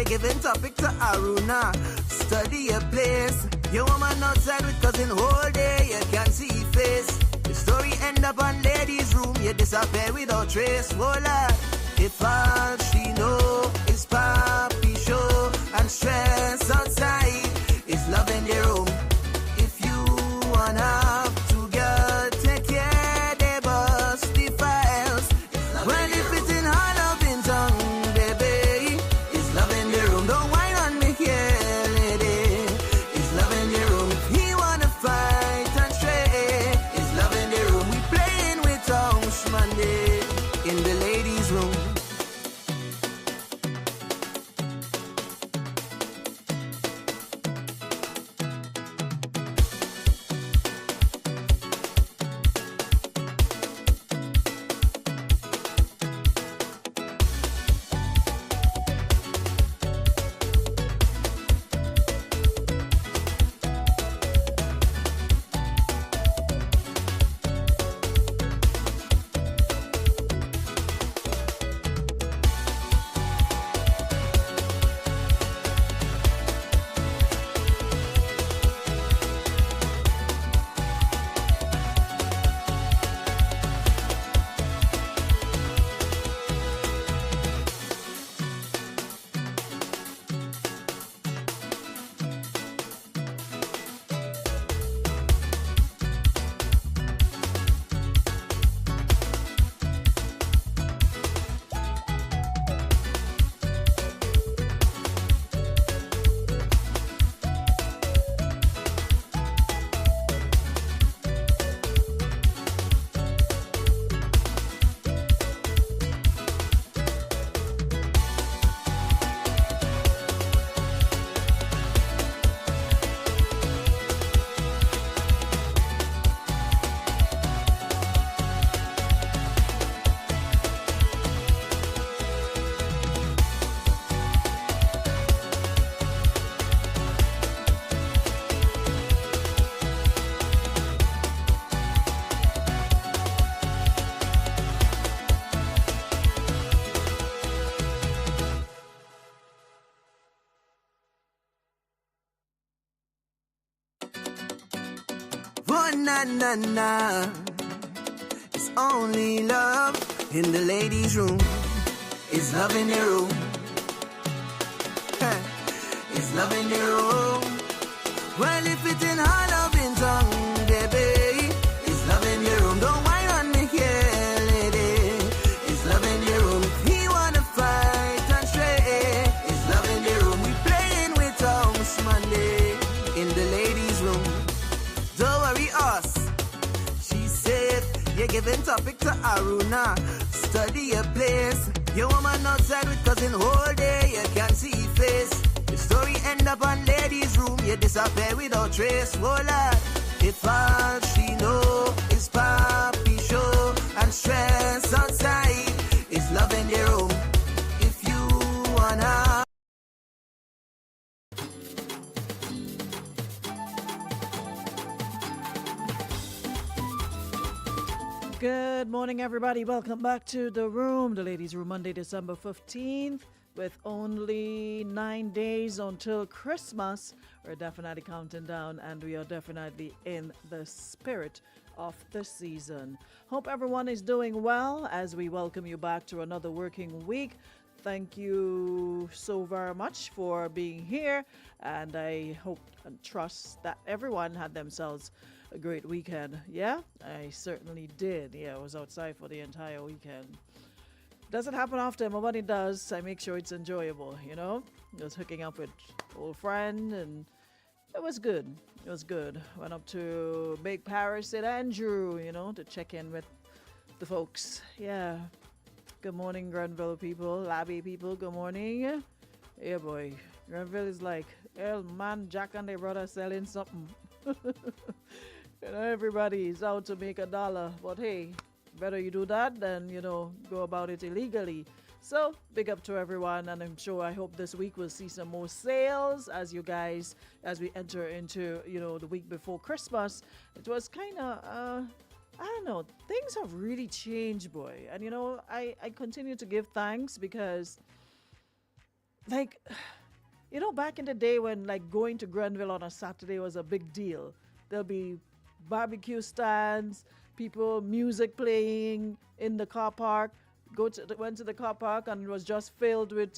You're giving topic to Aruna. Study a place. Your woman outside with cousin whole day. You can't see face. The story end up on ladies' room. You disappear without trace. Voila. If all she know is papi show and stress outside is love in the room. If you wanna have to get take care, they bust the files. Well, if it's in her loving tongue, baby, it's love in the room. Don't whine on me here, lady. It's love in the room. If he wanna fight and stray, it's love in the room. We playing with House Monday in the ladies' room. Oh, na na na. It's only love in the ladies' room. It's love in the room. It's love in the room. Well, if it's in her loving tongue, baby, it's love in the room. Don't whine on me here, lady. It's love in the room. If he wanna fight and stray, it's love in the room. We playing with House Monday in the ladies' room. Don't worry us. She said, you're giving topic to Aruna. Study a place. Your woman outside with cousin whole day. You can't see face. The story end up on ladies' room. You disappear without trace. Voila. If all she know is papi show and stress outside is love in the room. If you wanna. Good morning, everybody. Welcome back to the room, the ladies' room, Monday, December 15th. With only 9 days until Christmas, we're definitely counting down, and we are definitely in the spirit of the season. Hope everyone is doing well as we welcome you back to another working week. Thank you so very much for being here, and I hope and trust that everyone had themselves a great weekend. Yeah, I certainly did. Yeah, I was outside for the entire weekend. Doesn't happen often, but when it does, I make sure it's enjoyable, you know? Just hooking up with old friend, and it was good. It was good. Went up to Big Paris St. Andrew, you know, to check in with the folks. Yeah. Good morning, Grenville people, Labby people, good morning. Yeah, boy. Grenville is like, hell, man, Jack and their brother selling something. You know, everybody's out to make $1, but hey, better you do that than, you know, go about it illegally. So, big up to everyone, and I'm sure, I hope this week we'll see some more sales as you guys, as we enter into, you know, the week before Christmas. It was kind of, I don't know, things have really changed, boy. And, you know, I continue to give thanks because like, back in the day when like going to Grenville on a Saturday was a big deal. There'll be barbecue stands, people, music playing in the car park. Went to the car park and it was just filled with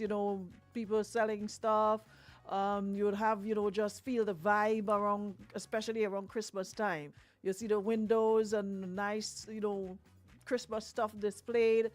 people selling stuff. You would have just feel the vibe around, especially around Christmas time. You see the windows and nice Christmas stuff displayed.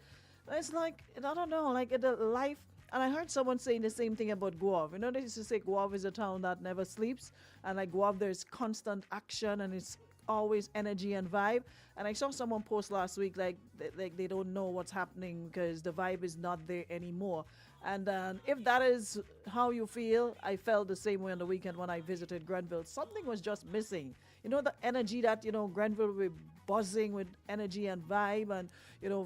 It's like, I don't know, like the life. And I heard someone saying the same thing about Guav. They used to say Guav is a town that never sleeps. And like Guav, there's constant action and it's always energy and vibe. And I saw someone post last week like they don't know what's happening because the vibe is not there anymore. And if that is how you feel, I felt the same way on the weekend when I visited Grenville. Something was just missing. The energy that Grenville will be buzzing with energy and vibe, and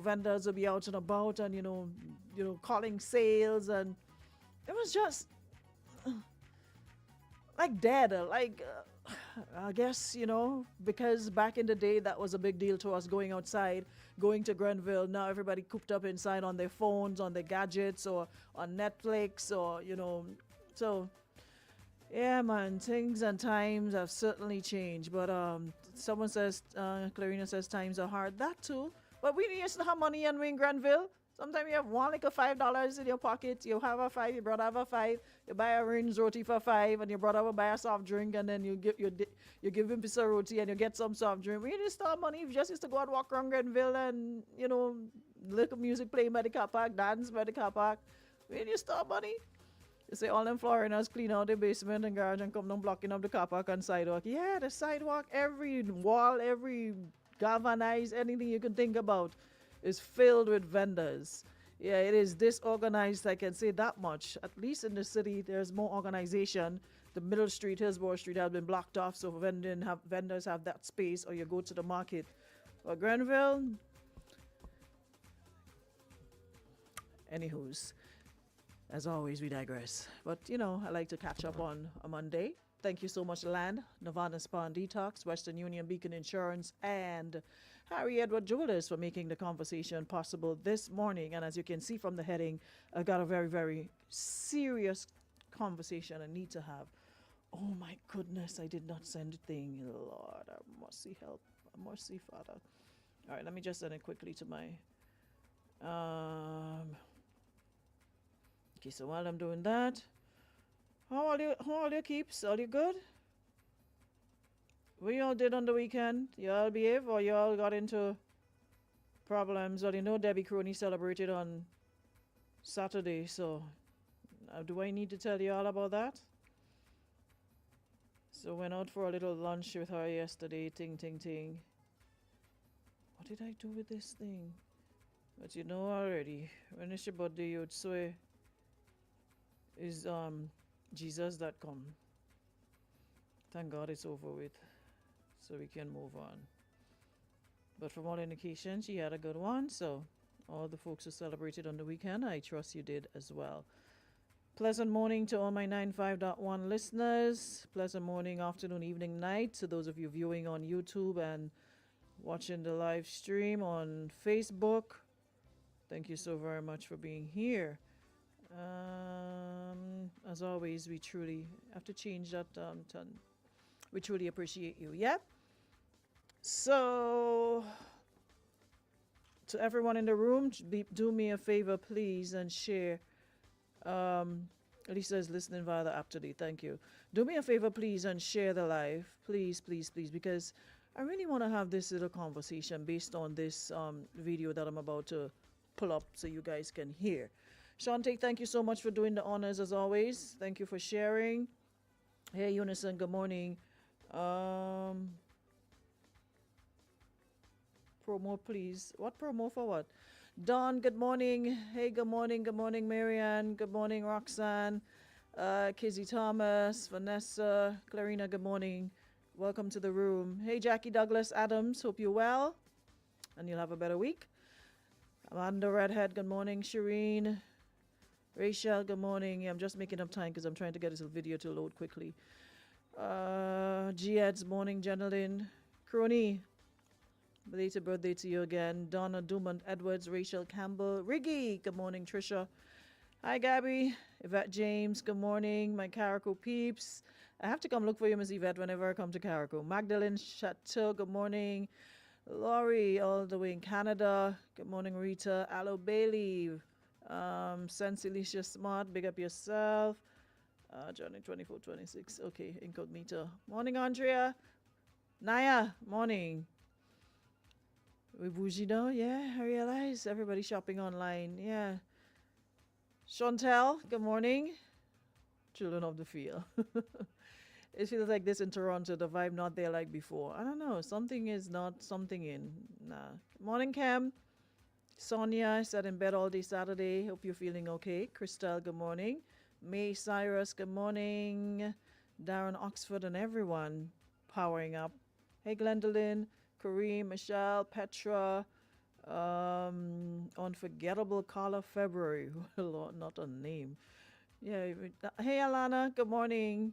vendors will be out and about, and calling sales, and it was just like dead. I guess because back in the day that was a big deal to us, going outside, going to Grenville. Now everybody cooped up inside on their phones, on their gadgets, or on Netflix, or so. Yeah, man, things and times have certainly changed. But someone says, Clarina says, times are hard. That too. But we used to have money and we in Granville. Sometimes you have like a $5 in your pocket. You have a $5, your brother have a $5. You buy a rings roti for $5, and your brother will buy a soft drink, and then you give him piece of roti and you get some soft drink. We used to have money. We just used to go and walk around Granville and little music playing by the car park, dance by the car park. We used to have money. You say all them foreigners clean out the basement and garage and come down blocking up the car park and sidewalk. Yeah, the sidewalk, every wall, every galvanized, anything you can think about is filled with vendors. Yeah, it is disorganized, I can say that much. At least in the city, there's more organization. The middle street, Hillsborough Street, has been blocked off, so vendors have that space, or you go to the market. But Grenville, anywho's. As always, we digress. But, I like to catch up on a Monday. Thank you so much, Land, Nirvana Spa and Detox, Western Union Beacon Insurance, and Harry Edward Jewelers for making the conversation possible this morning. And as you can see from the heading, I've got a very, very serious conversation I need to have. Oh, my goodness, I did not send a thing. Lord, have mercy, help. Mercy, Father. All right, let me just send it quickly to my... Okay, so while I'm doing that, how all your keeps? All you good? What y'all did on the weekend? Y'all behave, or y'all got into problems? Well, Debbie Crony celebrated on Saturday, so do I need to tell you all about that? So went out for a little lunch with her yesterday, ting. What did I do with this thing? But you know already, when it's your birthday, you'd swear is Jesus.com. Thank God it's over with, so we can move on. But from all indications, she had a good one, so all the folks who celebrated on the weekend, I trust you did as well. Pleasant morning to all my 95.1 listeners. Pleasant morning, afternoon, evening, night to those of you viewing on YouTube and watching the live stream on Facebook. Thank you so very much for being here. As always, we truly have to change that. We truly appreciate you. Yeah. So, to everyone in the room, do me a favor, please, and share. Lisa is listening via the app today. Thank you. Do me a favor, please, and share the live, please, because I really want to have this little conversation based on this video that I'm about to pull up so you guys can hear. Shante, thank you so much for doing the honors as always. Thank you for sharing. Hey, Unison, good morning. Promo, please. What promo for what? Dawn, good morning. Hey, good morning, Marianne. Good morning, Roxanne. Kizzy Thomas, Vanessa, Clarina, good morning. Welcome to the room. Hey, Jackie Douglas Adams, hope you're well and you'll have a better week. Amanda Redhead, good morning. Shireen, Rachel, good morning. Yeah, I'm just making up time because I'm trying to get this video to load quickly. G-Ed's morning, Jenilyn. Crony, belated birthday to you again. Donna Dumont Edwards, Rachel Campbell. Riggy, good morning, Trisha. Hi, Gabby. Yvette James, good morning. My Carrico peeps. I have to come look for you, Miss Yvette, whenever I come to Carrico. Magdalene Chateau, good morning. Laurie, all the way in Canada. Good morning, Rita. Aloe Bailey. Sense Alicia Smart, big up yourself. Johnny 2426. Okay, incognito. Morning, Andrea. Naya, morning. We bougie now? Yeah, I realize everybody shopping online. Yeah. Chantel, good morning. Children of the field. It feels like this in Toronto, the vibe not there like before. I don't know. Something is not something in. Nah. Morning, Cam. Sonia sat in bed all day Saturday. Hope you're feeling okay. Christelle, good morning. May Cyrus, good morning. Darren Oxford and everyone powering up. Hey, Glendolyn, Kareem, Michelle, Petra, unforgettable Carla February. Lord, not a name. Yeah. Hey, Alana, good morning.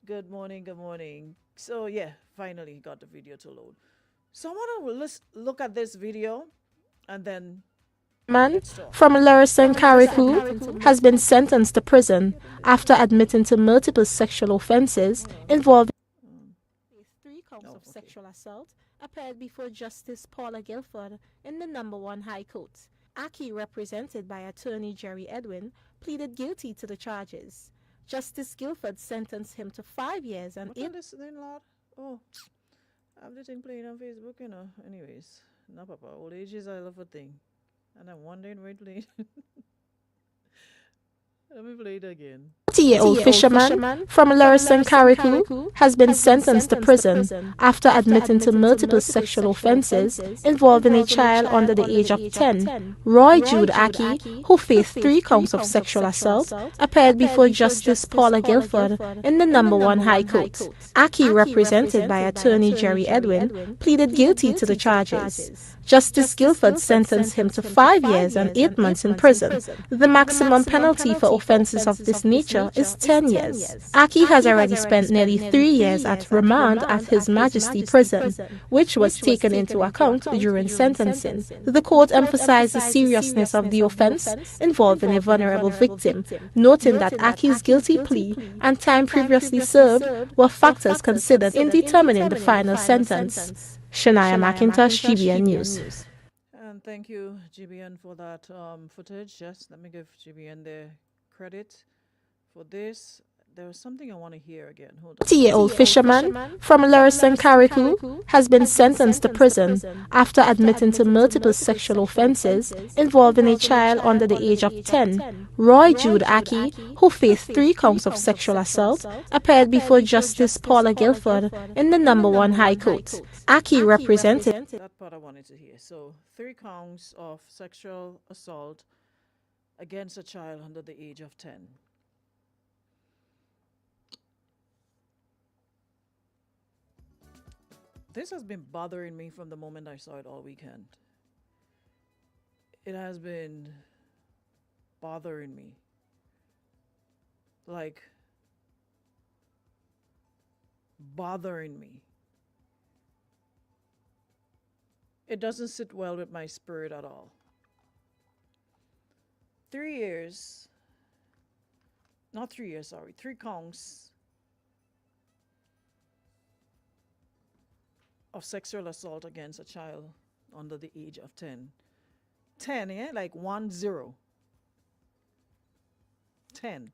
Good morning, good morning. So, yeah, finally got the video to load. So, I want to look at this video and then Man let's talk. from Larison Carriacou has been sentenced to prison after admitting to multiple sexual offences involving 3 counts of sexual assault appeared before Justice Paula Guilford in the #1 High Court. Aki, represented by attorney Jerry Edwin, pleaded guilty to the charges. Justice Guilford sentenced him to 5 years and What 8 on this then, Lord? Oh, I have the thing playing on Facebook, you know. Anyways, no, Papa. Old age is I love a thing. And I'm wondering where it played. Let me play it again. 40-year-old fisherman from Larison Carriacou has been sentenced to prison after admitting to multiple sexual offences involving a child under the age of 10. Roy Jude Aki, who faced 3 counts of sexual assault, appeared before Justice Paula Guilford in the #1 High Court. Aki, represented by attorney Jerry Edwin, pleaded guilty to the charges. Justice Guilford sentenced him to 5 years and 8 months in prison. The maximum penalty for offences of this nature is 10 years. Aki has already spent nearly 3 years at remand at His Majesty Prison, which was taken into account during sentencing. The court emphasized the seriousness of the offence involving a vulnerable victim, noting that Aki's guilty plea and time previously served were factors considered in determining the final sentence. Shania McIntosh, GBN News. And thank you, GBN, for that footage. Yes, let me give GBN their credit for this. There was something I want to hear again. Hold on. 40-year-old fisherman from Larison Carriacou has been sentenced to prison after admitting to multiple sexual offences involving a child under the age of 10. Roy Jude Aki, who faced 3 counts of sexual assault, appeared before Justice Paula Guilford in the #1 High Court. Aki, represented That part I wanted to hear. So, 3 counts of sexual assault against a child under the age of 10. This has been bothering me from the moment I saw it all weekend. It has been bothering me. Like, bothering me. It doesn't sit well with my spirit at all. 3 years, not 3 years, sorry, 3 counts of sexual assault against a child under the age of 10. 10, yeah? Like 10. 10.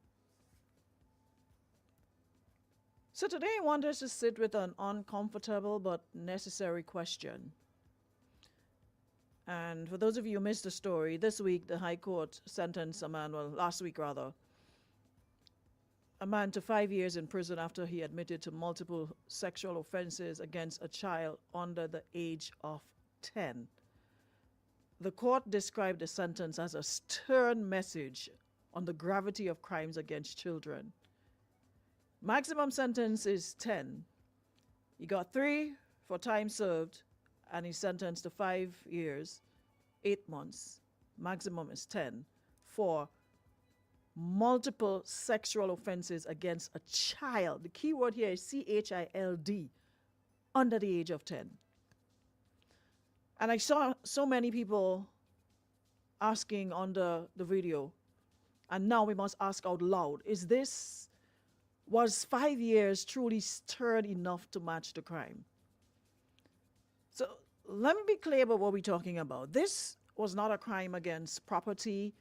So today I want us to sit with an uncomfortable but necessary question. And for those of you who missed the story, this week the High Court sentenced a man, well, last week rather, a man to 5 years in prison after he admitted to multiple sexual offenses against a child under the age of 10. The court described the sentence as a stern message on the gravity of crimes against children. Maximum sentence is 10. He got 3 for time served, and he's sentenced to 5 years, 8 months. Maximum is 10 for multiple sexual offenses against a child. The key word here is child, under the age of 10. And I saw so many people asking under the video, And now we must ask out loud, was 5 years truly stern enough to match the crime? So let me be clear about what we're talking about. This was not a crime against property.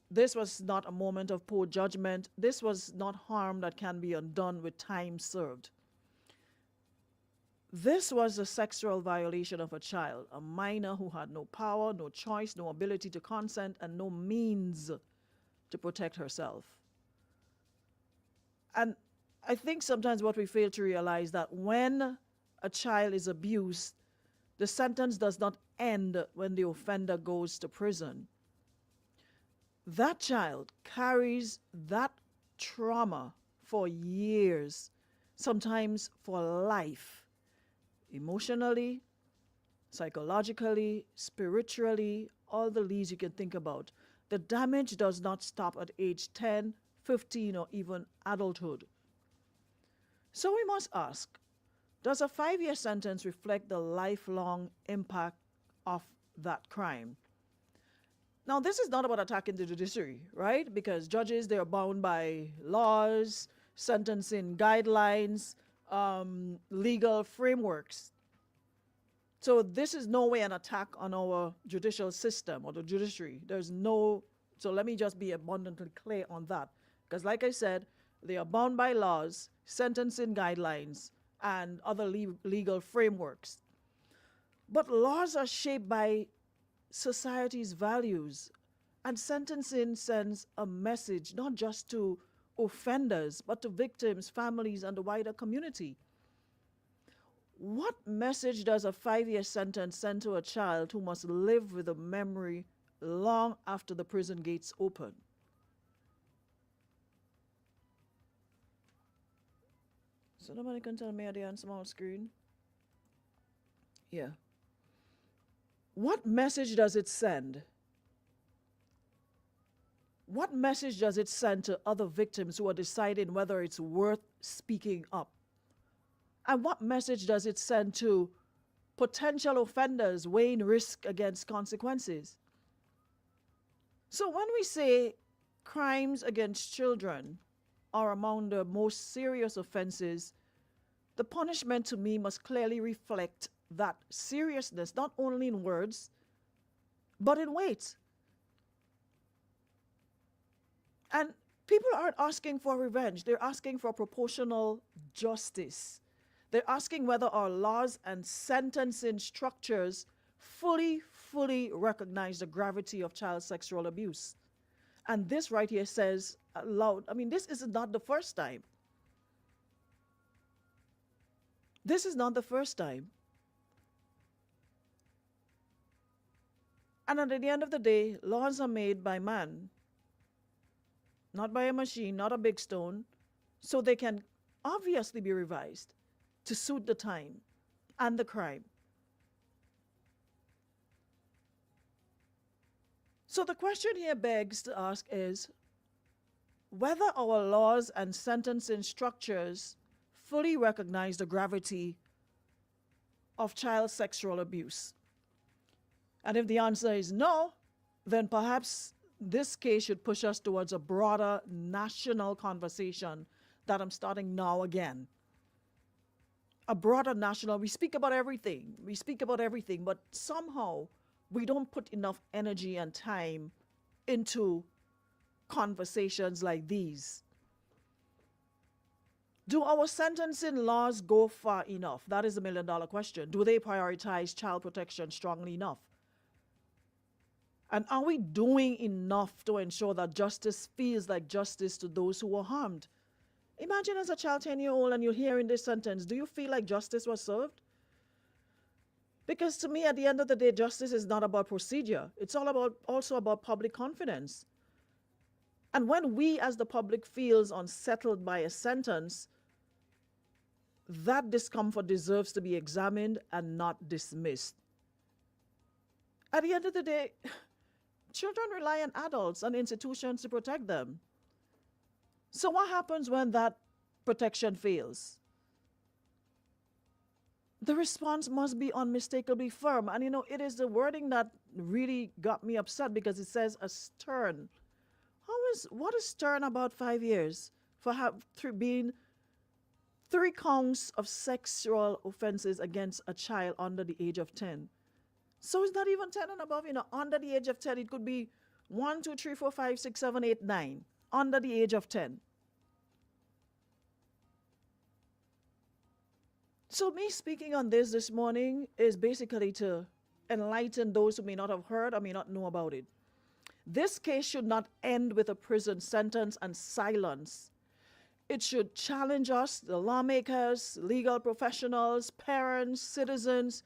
This was not a moment of poor judgment. This was not harm that can be undone with time served. This was a sexual violation of a child, a minor who had no power, no choice, no ability to consent, and no means to protect herself. And I think sometimes what we fail to realize that when a child is abused, the sentence does not end when the offender goes to prison. That child carries that trauma for years, sometimes for life, emotionally, psychologically, spiritually, all the leads you can think about. The damage does not stop at age 10, 15, or even adulthood. So we must ask, does a 5-year sentence reflect the lifelong impact of that crime? Now, this is not about attacking the judiciary, right? Because judges, they are bound by laws, sentencing guidelines, legal frameworks. So this is no way an attack on our judicial system or the judiciary. So let me just be abundantly clear on that. Because like I said, they are bound by laws, sentencing guidelines, and other legal frameworks. But laws are shaped by society's values, and sentencing sends a message not just to offenders, but to victims, families, and the wider community. What message does a 5-year sentence send to a child who must live with a memory long after the prison gates open? So nobody can tell me they're on small screen? Yeah. What message does it send? What message does it send to other victims who are deciding whether it's worth speaking up? And what message does it send to potential offenders weighing risk against consequences? So when we say crimes against children are among the most serious offenses, the punishment to me must clearly reflect that seriousness, not only in words, but in weight. And people aren't asking for revenge. They're asking for proportional justice. They're asking whether our laws and sentencing structures fully recognize the gravity of child sexual abuse. And this right here says aloud, this is not the first time. This is not the first time. And at the end of the day, laws are made by man, not by a machine, not a big stone, so they can obviously be revised to suit the time and the crime. So the question here begs to ask is whether our laws and sentencing structures fully recognize the gravity of child sexual abuse. And if the answer is no, then perhaps this case should push us towards a broader national conversation that I'm starting now again. A broader national, we speak about everything, but somehow we don't put enough energy and time into conversations like these. Do our sentencing laws go far enough? That is a $1 million question. Do they prioritize child protection strongly enough? And are we doing enough to ensure that justice feels like justice to those who were harmed? Imagine as a child 10-year-old and you're hearing this sentence, do you feel like justice was served? Because to me, at the end of the day, justice is not about procedure. It's also about public confidence. And when we as the public feels unsettled by a sentence, that discomfort deserves to be examined and not dismissed. At the end of the day, children rely on adults and institutions to protect them. So what happens when that protection fails? The response must be unmistakably firm. And it is the wording that really got me upset because it says a stern. How what is stern about 5 years for being 3 counts of sexual offenses against a child under the age of 10? So it's not even 10 and above, under the age of 10, it could be 1, 2, 3, 4, 5, 6, 7, 8, 9, under the age of 10. So me speaking on this morning is basically to enlighten those who may not have heard or may not know about it. This case should not end with a prison sentence and silence. It should challenge us, the lawmakers, legal professionals, parents, citizens,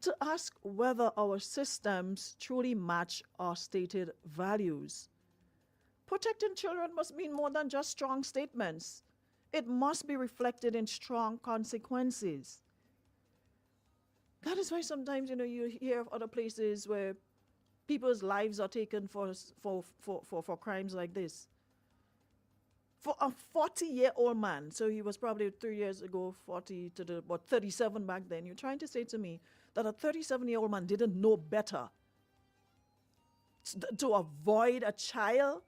to ask whether our systems truly match our stated values. Protecting children must mean more than just strong statements. It must be reflected in strong consequences. That is why sometimes, you hear of other places where people's lives are taken for crimes like this. For a 40-year-old man, so he was probably 3 years ago, 40 to the, 37 back then. You're trying to say to me that a 37-year-old man didn't know better to avoid a child?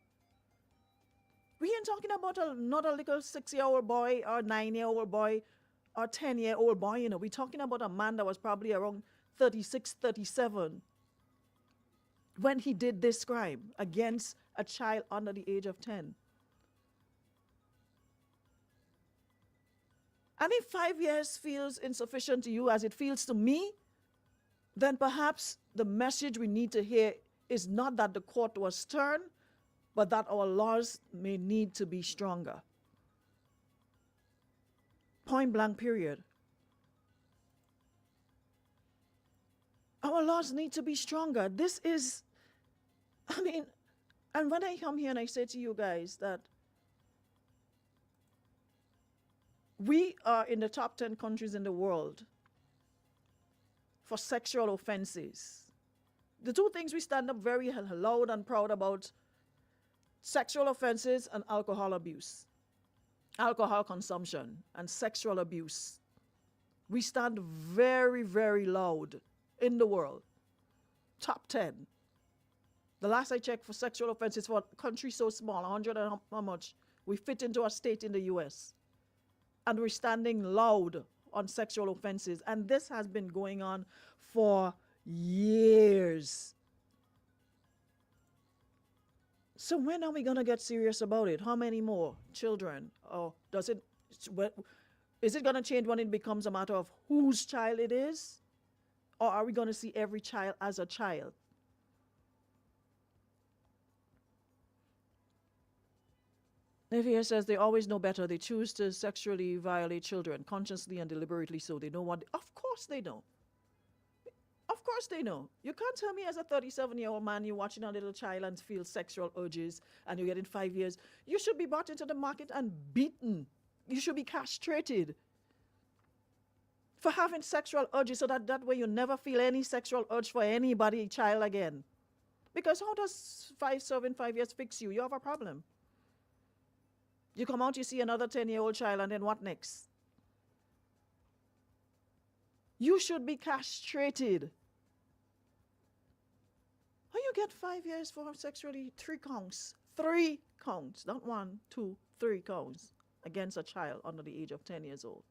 We ain't talking about not a little 6-year-old boy or 9-year-old boy or 10-year-old boy, We're talking about a man that was probably around 36, 37 when he did this crime against a child under the age of 10. And if 5 years feels insufficient to you as it feels to me, then perhaps the message we need to hear is not that the court was stern, but that our laws may need to be stronger. Point blank, period. Our laws need to be stronger. This is, and when I come here and I say to you guys that we are in the top 10 countries in the world for sexual offenses. The two things we stand up very loud and proud about: sexual offenses and alcohol abuse, alcohol consumption and sexual abuse. We stand very, very loud in the world. Top 10. The last I checked for sexual offenses for a country so small, 100 and how much, we fit into a state in the U.S. And we're standing loud on sexual offenses. And this has been going on for years. So when are we going to get serious about it? How many more children? Or is it going to change when it becomes a matter of whose child it is? Or are we going to see every child as a child? Navier says they always know better. They choose to sexually violate children, consciously and deliberately so. They know what. Of course they know. Of course they know. You can't tell me as a 37-year-old man you're watching a little child and feel sexual urges and you're getting 5 years. You should be brought into the market and beaten. You should be castrated for having sexual urges so that way you never feel any sexual urge for anybody, child, again. Because how does serving 5 years fix you? You have a problem. You come out, you see another 10-year-old child, and then what next? You should be castrated. How you get 5 years for sexually 3 counts? 3 counts, not 1, 2, 3 counts against a child under the age of 10 years old.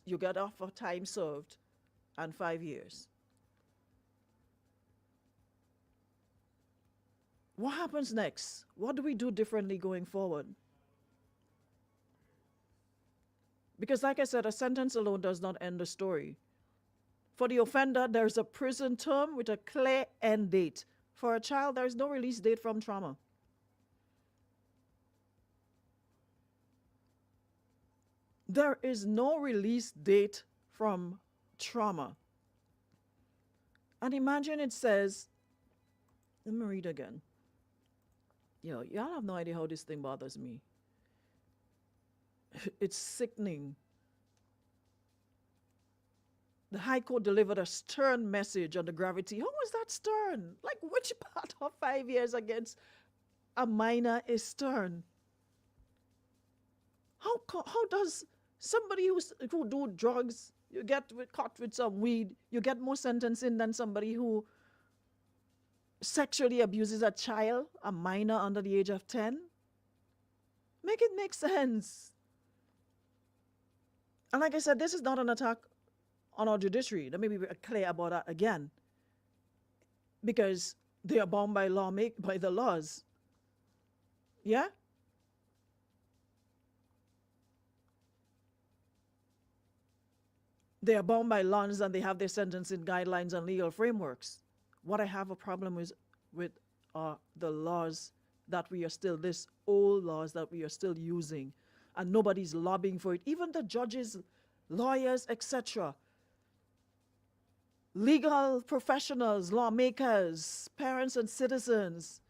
You get off for time served and 5 years. What happens next? What do we do differently going forward? Because like I said, a sentence alone does not end the story. For the offender, there's a prison term with a clear end date. For a child, there is no release date from trauma. There is no release date from trauma. And imagine it says, let me read again. Y'all have no idea how this thing bothers me. It's sickening. The High Court delivered a stern message on the gravity. How was that stern? Like, which part of 5 years against a minor is stern? How does somebody who do drugs, you get caught with some weed, you get more sentencing than somebody who sexually abuses a child, a minor under the age of 10? Make it make sense. And like I said, this is not an attack on our judiciary. Let me be clear about that again. Because they are bound by law, by the laws. Yeah? They are bound by laws and they have their sentencing guidelines and legal frameworks. What I have a problem with the laws that we are still, this old laws that we are still using, and nobody's lobbying for it. Even the judges, lawyers, etc., legal professionals, lawmakers, parents and citizens.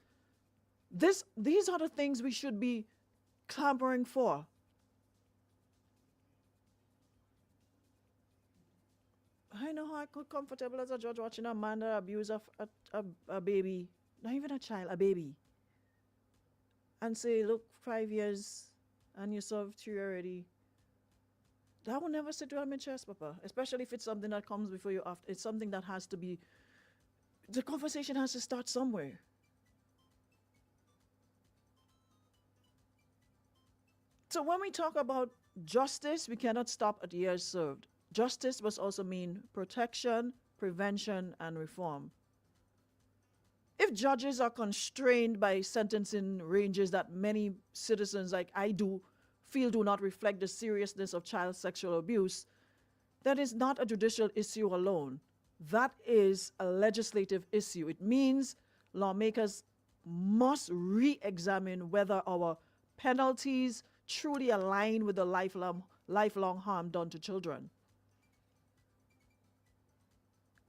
These are the things we should be clamoring for. I know how I could comfortable as a judge watching a man that abuse a baby, not even a child, a baby, and say, look, 5 years and you served 3 already. That will never sit well in my chest, Papa. Especially if it's something that comes before you after. It's something that has to be, the conversation has to start somewhere. So when we talk about justice, we cannot stop at years served. Justice must also mean protection, prevention, and reform. If judges are constrained by sentencing ranges that many citizens like I do feel do not reflect the seriousness of child sexual abuse, that is not a judicial issue alone. That is a legislative issue. It means lawmakers must re-examine whether our penalties truly align with the lifelong harm done to children.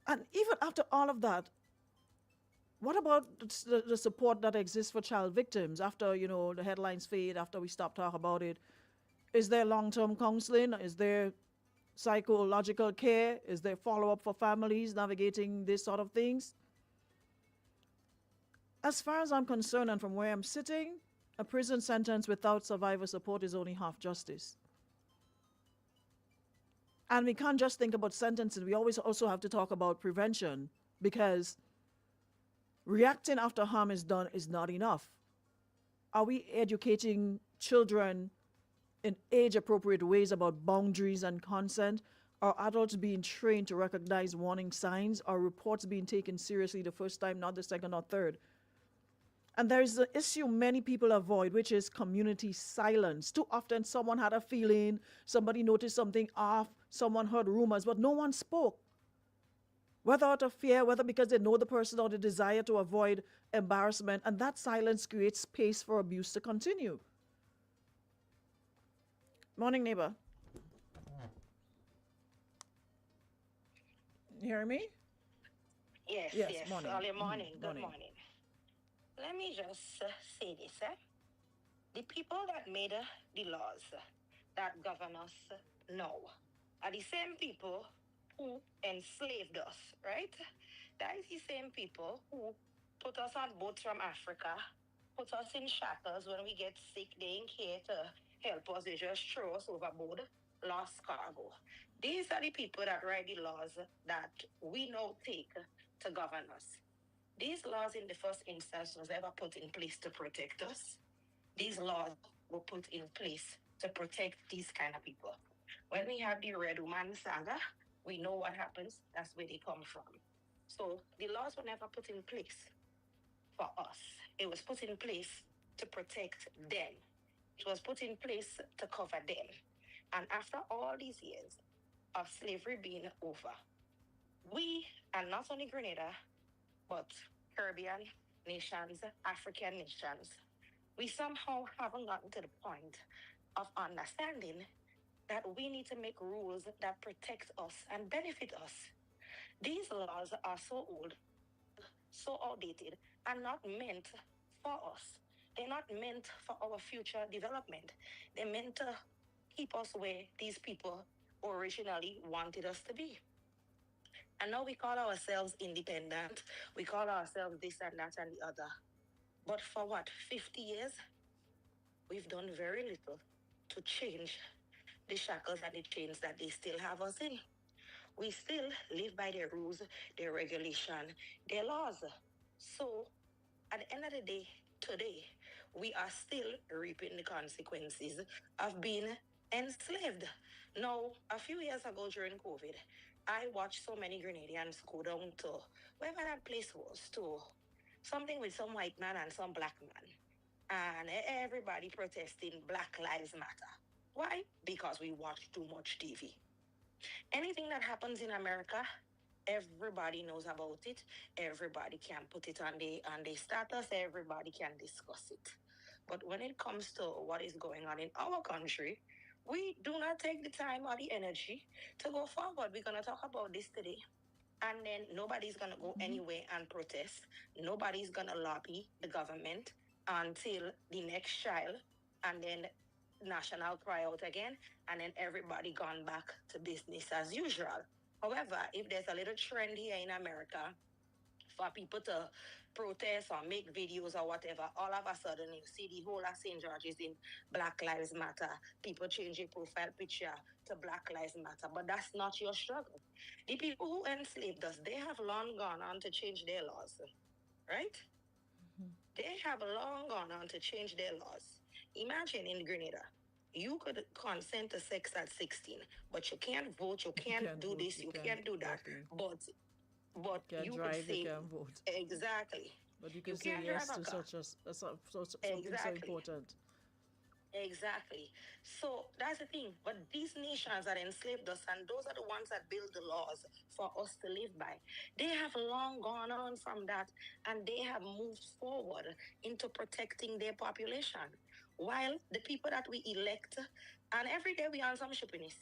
And even after all of that, what about the support that exists for child victims after, the headlines fade, after we stop talking about it? Is there long-term counseling? Is there psychological care? Is there follow-up for families navigating these sort of things? As far as I'm concerned and from where I'm sitting, a prison sentence without survivor support is only half justice. And we can't just think about sentences. We always also have to talk about prevention, because reacting after harm is done is not enough. Are we educating children in age-appropriate ways about boundaries and consent? Are adults being trained to recognize warning signs? Are reports being taken seriously the first time, not the second or third? And there is an issue many people avoid, which is community silence. Too often someone had a feeling, somebody noticed something off, someone heard rumors, but no one spoke. Whether out of fear, whether because they know the person or the desire to avoid embarrassment, and that silence creates space for abuse to continue. Morning, neighbor. You hear me? Yes, Yes, yes. morning. Early morning. Good Morning. morning. Let me just say this. The people that made the laws that govern us now are the same people who enslaved us, right? That is the same people who put us on boats from Africa, put us in shackles when we get sick. They ain't care to help us. They just throw us overboard, lost cargo. These are the people that write the laws that we now take to govern us. These laws in the first instance was ever put in place to protect us. These laws were put in place to protect these kind of people. When we have the Red Woman saga, we know what happens. That's where they come from. So the laws were never put in place for us. It was put in place to protect them. It was put in place to cover them. And after all these years of slavery being over, we, and not only Grenada, but Caribbean nations, African nations, we somehow haven't gotten to the point of understanding that we need to make rules that protect us and benefit us. These laws are so old, so outdated, and not meant for us. They're not meant for our future development. They're meant to keep us where these people originally wanted us to be. And now we call ourselves independent. We call ourselves this and that and the other. But for what, 50 years? We've done very little to change the shackles and the chains that they still have us in. We still live by their rules, their regulation, their laws. So at the end of the day, today, we are still reaping the consequences of being enslaved. Now, a few years ago during COVID, I watched so many Grenadians go down to wherever that place was, to something with some white man and some black man. And everybody protesting Black Lives Matter. Why? Because we watch too much TV. Anything that happens in America, everybody knows about it. Everybody can put it on the status. Everybody can discuss it. But when it comes to what is going on in our country, we do not take the time or the energy to go forward. We're gonna talk about this today. And then nobody's gonna go anywhere and protest. Nobody's gonna lobby the government until the next child, and then national cry out again, and then everybody gone back to business as usual. However, if there's a little trend here in America for people to protest or make videos or whatever, all of a sudden you see the whole of St. George's in Black Lives Matter. People change their profile picture to Black Lives Matter, but that's not your struggle. The people who enslaved us, they have long gone on to change their laws, right? They have long gone on to change their laws. Imagine in Grenada, you could consent to sex at 16, but you can't vote, you can't do this, you can't do that. But Can't you could drive, you say can't vote. exactly. But you You can say can't yes drive a to car. something so Exactly. important. Exactly. So that's the thing. But these nations that enslaved us, and those are the ones that build the laws for us to live by, they have long gone on from that, and they have moved forward into protecting their population. While the people that we elect, and every day we on some shippiness.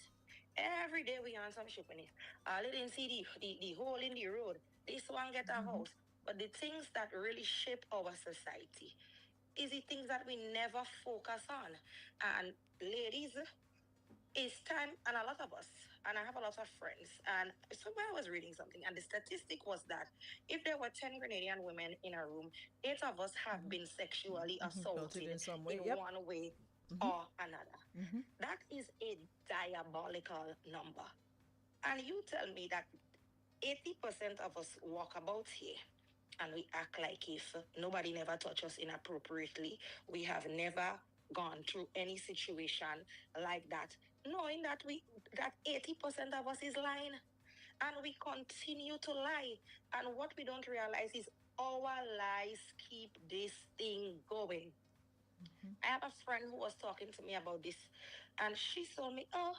Every day we on some shippiness. I didn't see the hole in the road. This one get a house. But the things that really shape our society is the things that we never focus on. And ladies, it's time, and a lot of us, and I have a lot of friends, and somewhere I was reading something, and the statistic was that if there were 10 Grenadian women in a room, 8 of us have been sexually assaulted in some way. in one way or another. That is a diabolical number. And you tell me that 80% of us walk about here and we act like if nobody never touched us inappropriately. We have never gone through any situation like that, knowing that 80% of us is lying, and we continue to lie. And what we don't realize is our lies keep this thing going. I have a friend who was talking to me about this, and she told me, "Oh,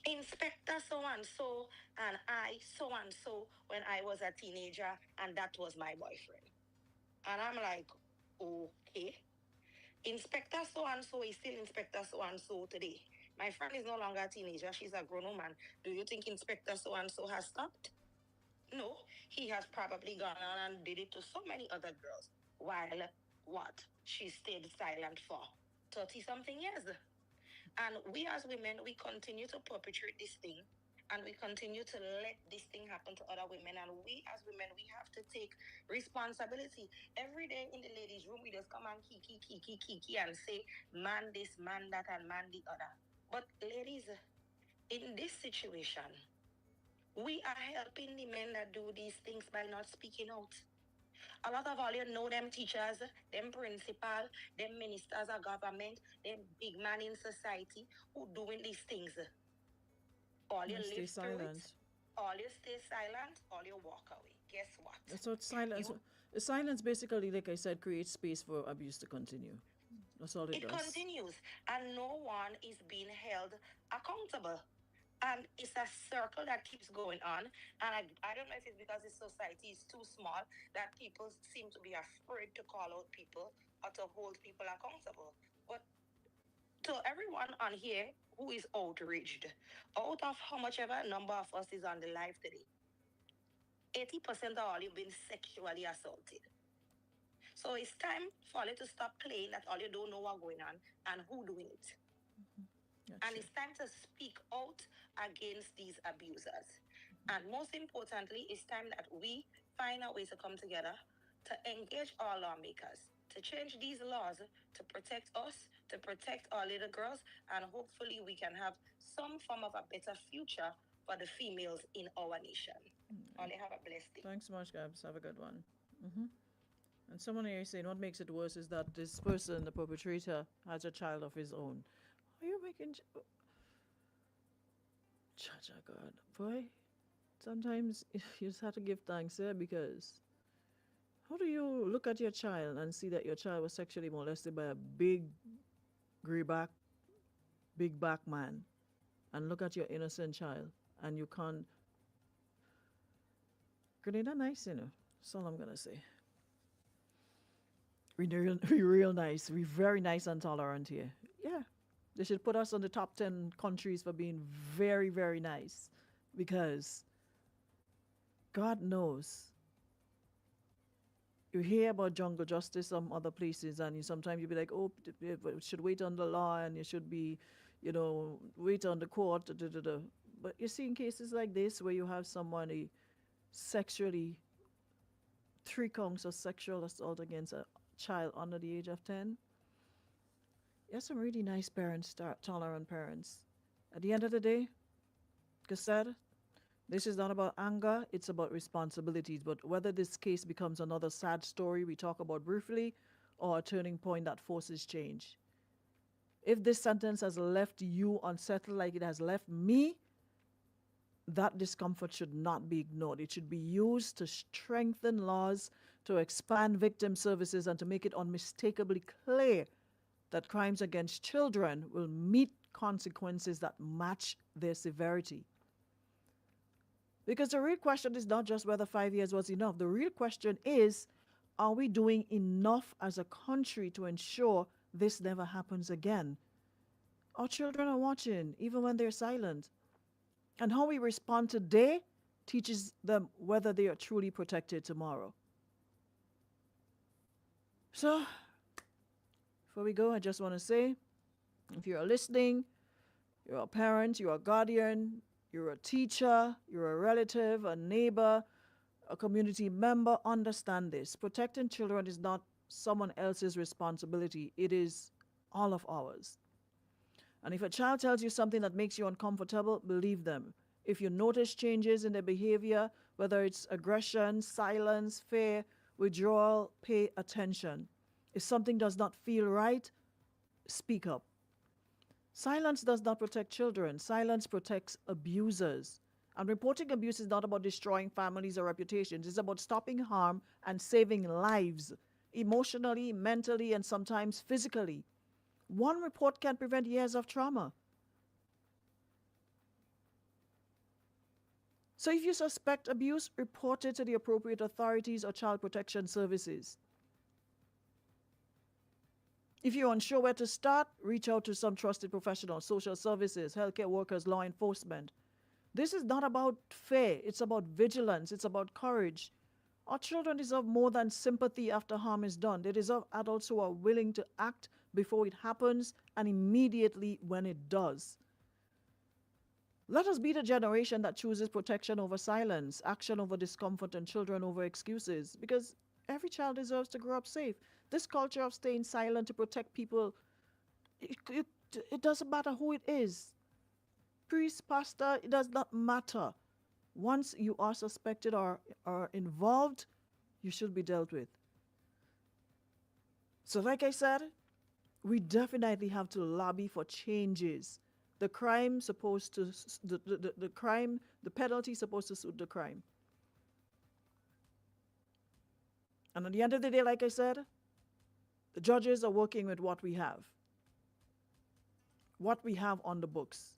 Inspector so and so, and I so and so when I was a teenager, and that was my boyfriend." And I'm like, okay. Inspector so and so is still Inspector so and so today. My friend is no longer a teenager, she's a grown woman. Do you think Inspector so and so has stopped? No, he has probably gone on and did it to so many other girls. While what? She stayed silent for 30 something years. And we as women, we continue to perpetrate this thing, and we continue to let this thing happen to other women. And we as women, we have to take responsibility. Every day in the ladies' room, we just come and kiki and say, man this, man that, and man the other. But ladies, in this situation, we are helping the men that do these things by not speaking out. A lot of all you know, them teachers, them principal, them ministers of government, them big man in society who doing these things. All you Stay live through silent. it, all you stay silent, all you walk away. Guess what? So it's silence. Silence basically, like I said, creates space for abuse to continue. That's all it does. Continues, and no one is being held accountable. And it's a circle that keeps going on. And I don't know if it's because the society is too small that people seem to be afraid to call out people or to hold people accountable. But to everyone on here who is outraged, out of how much ever number of us is on the live today, 80% of all you've been sexually assaulted. So it's time for you to stop playing that all you don't know what's going on and who doing it. And it's time to speak out against these abusers. And most importantly, it's time that we find a way to come together to engage our lawmakers, to change these laws, to protect us, to protect our little girls, and hopefully we can have some form of a better future for the females in our nation. Only have a blessed day. Thanks so much, Gabs. Have a good one. And someone here is saying what makes it worse is that this person, the perpetrator, has a child of his own. Are you making... Cha God. Boy, sometimes you just have to give thanks there because how do you look at your child and see that your child was sexually molested by a big, greyback, big back man and look at your innocent child and you can't... Grenada nice, you know. That's all I'm going to say. We real nice. We very nice and tolerant here. Yeah. They should put us on the top 10 countries for being very, very nice. Because God knows. You hear about jungle justice some other places and sometimes you be like, oh, but should wait on the law and you should be, wait on the court. Da, da, da. But you see in cases like this where you have somebody sexually, 3 counts of sexual assault against a child under the age of 10. Yes, some really nice parents, tolerant parents. At the end of the day, like I said, this is not about anger, it's about responsibilities. But whether this case becomes another sad story we talk about briefly or a turning point that forces change. If this sentence has left you unsettled like it has left me, that discomfort should not be ignored. It should be used to strengthen laws, to expand victim services, and to make it unmistakably clear that crimes against children will meet consequences that match their severity. Because the real question is not just whether 5 years was enough. The real question is, are we doing enough as a country to ensure this never happens again? Our children are watching, even when they're silent. And how we respond today teaches them whether they are truly protected tomorrow. So, before we go, I just want to say, if you're listening, you're a parent, you're a guardian, you're a teacher, you're a relative, a neighbor, a community member, understand this. Protecting children is not someone else's responsibility. It is all of ours. And if a child tells you something that makes you uncomfortable, believe them. If you notice changes in their behavior, whether it's aggression, silence, fear, withdrawal, pay attention. If something does not feel right, speak up. Silence does not protect children. Silence protects abusers. And reporting abuse is not about destroying families or reputations. It's about stopping harm and saving lives, emotionally, mentally, and sometimes physically. One report can prevent years of trauma. So if you suspect abuse, report it to the appropriate authorities or child protection services. If you're unsure where to start, reach out to some trusted professionals, social services, healthcare workers, law enforcement. This is not about fear. It's about vigilance. It's about courage. Our children deserve more than sympathy after harm is done. They deserve adults who are willing to act before it happens and immediately when it does. Let us be the generation that chooses protection over silence, action over discomfort, and children over excuses, because every child deserves to grow up safe. This culture of staying silent to protect people, it doesn't matter who it is. Priest, pastor, it does not matter. Once you are suspected or are involved, you should be dealt with. So like I said, we definitely have to lobby for changes. The crime supposed to, the penalty supposed to suit the crime. And at the end of the day, like I said, the judges are working with what we have on the books.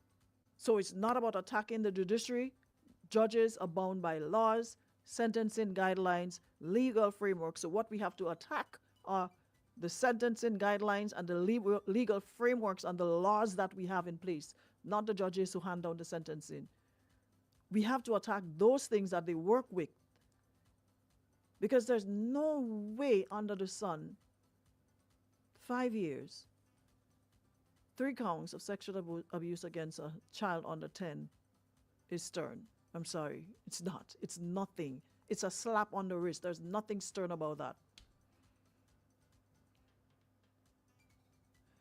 So it's not about attacking the judiciary. Judges are bound by laws, sentencing guidelines, legal frameworks. So what we have to attack are the sentencing guidelines and the legal frameworks and the laws that we have in place, not the judges who hand down the sentencing. We have to attack those things that they work with, because there's no way under the sun, 5 years, 3 counts of sexual abuse against a child under 10 is stern. I'm sorry, it's not. It's nothing. It's a slap on the wrist. There's nothing stern about that.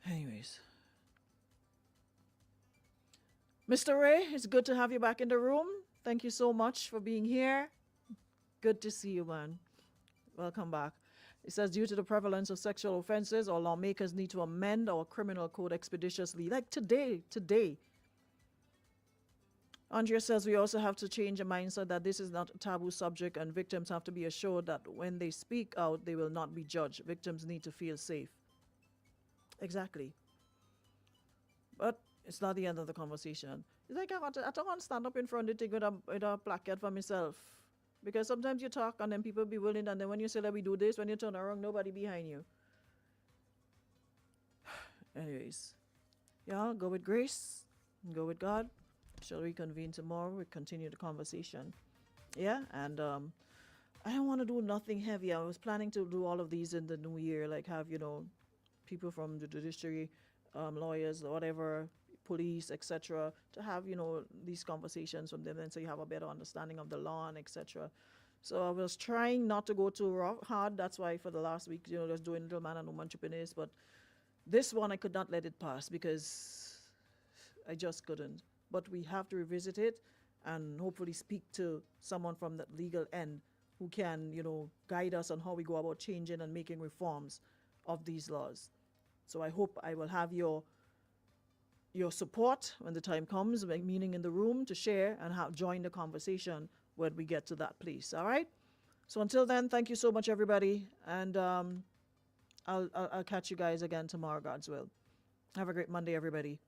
Anyways. Mr. Ray, it's good to have you back in the room. Thank you so much for being here. Good to see you, man. Welcome back. It says, due to the prevalence of sexual offenses, our lawmakers need to amend our criminal code expeditiously. Like today. Andrea says we also have to change the mindset that this is not a taboo subject and victims have to be assured that when they speak out, they will not be judged. Victims need to feel safe. Exactly. But it's not the end of the conversation. It's like I don't want to stand up in front of the thing with a placard for myself. Because sometimes you talk and then people be willing, and then when you say that we do this, when you turn around, nobody behind you. Anyways, yeah, go with grace, go with God. Shall we convene tomorrow? We continue the conversation. Yeah, and I don't want to do nothing heavy. I was planning to do all of these in the new year, like have, people from the judiciary, lawyers, whatever, police, etc., to have, these conversations from them, and so you have a better understanding of the law and etc. So I was trying not to go too hard. That's why for the last week, just doing Little Man and Woman Entrepreneurs. But this one, I could not let it pass because I just couldn't. But we have to revisit it and hopefully speak to someone from the legal end who can, guide us on how we go about changing and making reforms of these laws. So I hope I will have your support when the time comes, meaning in the room, to share and join the conversation when we get to that place. All right? So until then, thank you so much, everybody. And I'll catch you guys again tomorrow, God's will. Have a great Monday, everybody.